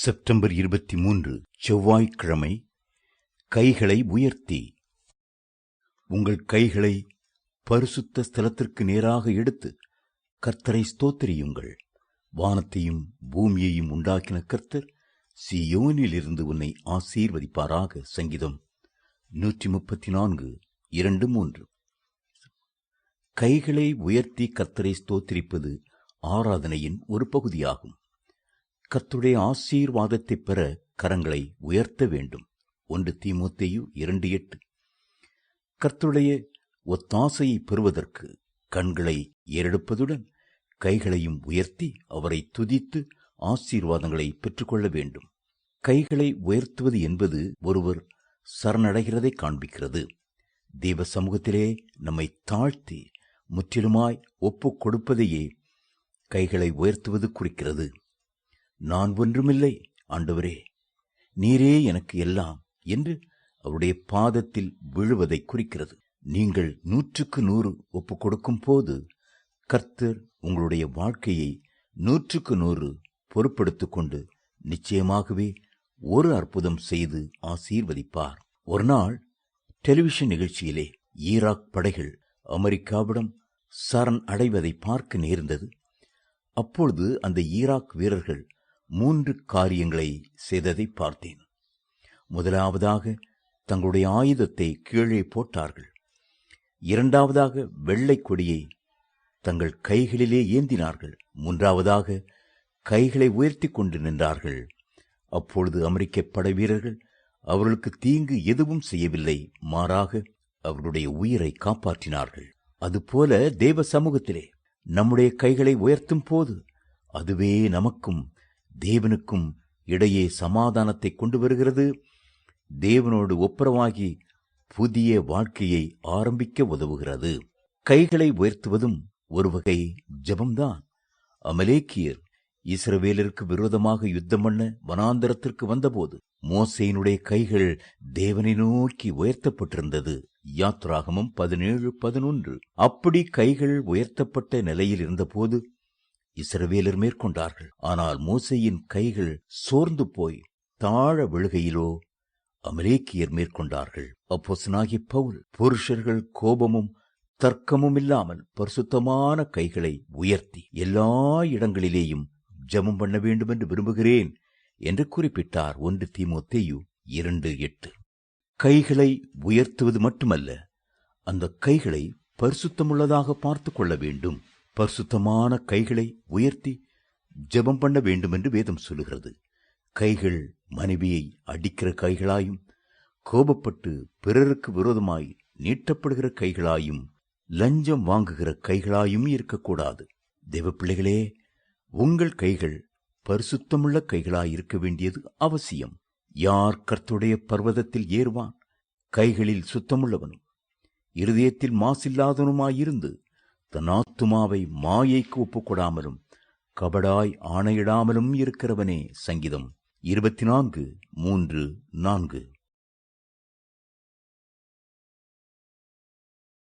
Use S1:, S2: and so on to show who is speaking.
S1: September 23 செவ்வாய்க்கிழமை. கைகளை உயர்த்தி. உங்கள் கைகளை பரிசுத்த ஸ்தலத்திற்கு நேராக எடுத்து கர்த்தரை ஸ்தோத்திரியுங்கள். வானத்தையும் பூமியையும் உண்டாக்கின கர்த்தர் சீயோனிலிருந்து உன்னை ஆசீர்வதிப்பாராக. சங்கீதம் 134, 2, 3. கைகளை உயர்த்தி கர்த்தரை ஸ்தோத்திரிப்பது ஆராதனையின் ஒரு பகுதியாகும். கர்த்தருடைய ஆசீர்வாதத்தை பெற கரங்களை உயர்த்த வேண்டும். 1 தீமோத்தேயு 2:8. கர்த்தருடைய ஒத்தாசையை பெறுவதற்கு கண்களை ஏறெடுப்பதுடன் கைகளையும் உயர்த்தி அவரை துதித்து ஆசீர்வாதங்களை பெற்றுக்கொள்ள வேண்டும். கைகளை உயர்த்துவது என்பது ஒருவர் சரணடைகிறதை காண்பிக்கிறது. தேவ சமூகத்திலே நம்மை தாழ்த்தி முற்றிலுமாய் ஒப்புக் கொடுப்பதையே கைகளை உயர்த்துவது குறிக்கிறது. நான் ஒன்றுமில்லை ஆண்டவரே, நீரே எனக்கு எல்லாம் என்று அவருடைய பாதத்தில் விழுவதை குறிக்கிறது. நீங்கள் 100க்கு 100 ஒப்புக் கொடுக்கும் போது கர்த்தர் உங்களுடைய வாழ்க்கையை 100க்கு 100 பொறுப்படுத்திக் கொண்டு நிச்சயமாகவே ஒரு அற்புதம் செய்து ஆசீர்வதிப்பார். ஒரு நாள் டெலிவிஷன் நிகழ்ச்சியிலே ஈராக் படைகள் அமெரிக்காவிடம் சரண் அடைவதை பார்க்க நேர்ந்தது. அப்பொழுது அந்த ஈராக் வீரர்கள் 3 காரியங்களை செய்ததை பார்த்தேன். முதலாவதாக தங்களுடைய ஆயுதத்தை கீழே போட்டார்கள். இரண்டாவதாக வெள்ளை கொடியை தங்கள் கைகளிலே ஏந்தினார்கள். மூன்றாவதாக கைகளை உயர்த்தி கொண்டு நின்றார்கள். அப்பொழுது அமெரிக்க படை வீரர்கள் அவர்களுக்கு தீங்கு எதுவும் செய்யவில்லை, மாறாக அவர்களுடைய உயிரை காப்பாற்றினார்கள். அதுபோல தேவ சமூகத்திலே நம்முடைய கைகளை உயர்த்தும் போது அதுவே நமக்கும் தேவனுக்கும் இடையே சமாதானத்தை கொண்டு வருகிறது. தேவனோடு ஒப்புரவாகி புதிய வாழ்க்கையை ஆரம்பிக்க உதவுகிறது. கைகளை உயர்த்துவதும் ஒரு வகை ஜெபம்தான். அமலேக்கியர் இஸ்ரவேலருக்கு விரோதமாக யுத்தம் பண்ண வனாந்தரத்திற்கு வந்தபோது மோசேயினுடைய கைகள் தேவனை நோக்கி உயர்த்தப்பட்டிருந்தது. யாத்ராகமம் 17:11. அப்படி கைகள் உயர்த்தப்பட்ட நிலையில் இருந்தபோது இஸ்ரவேலர் மேற்கொண்டார்கள். ஆனால் மோசேயின் கைகள் சோர்ந்து போய் தாழ விழுகையிலோ அமலேக்கியர் மேற்கொண்டார்கள். அப்போஸ்தலனாகிய பவுல் புருஷர்கள் கோபமும் தர்க்கமும் இல்லாமல் பரிசுத்தமான கைகளை உயர்த்தி எல்லா இடங்களிலேயும் ஜெபம் பண்ண வேண்டும் என்று விரும்புகிறேன் என்று குறிப்பிட்டார். 1 தீமோத்தேயு 2:8. கைகளை உயர்த்துவது மட்டுமல்ல, அந்த கைகளை பரிசுத்தமுள்ளதாக பார்த்து கொள்ள வேண்டும். பரிசுத்தமான கைகளை உயர்த்தி ஜெபம் பண்ண வேண்டும் என்று வேதம் சொல்லுகிறது. கைகள் மனைவியை அடிக்கிற கைகளாயும், கோபப்பட்டு பிறருக்கு விரோதமாய் நீட்டப்படுகிற கைகளாயும், லஞ்சம் வாங்குகிற கைகளாயும் இருக்கக்கூடாது. தேவ பிள்ளைகளே, உங்கள் கைகள் பரிசுத்தமுள்ள கைகளாயிருக்க வேண்டியது அவசியம். யார் கர்த்தருடைய பர்வதத்தில் ஏறுவான்? கைகளில் சுத்தமுள்ளவனும் இருதயத்தில் மாசில்லாதவனுமாயிருந்து தன் ஆத்துமாவை மாயைக்கு ஒப்புக்கொடாமலும் கபடாய் ஆணையிடாமலும் இருக்கிறவனே. சங்கீதம் 24:3-4.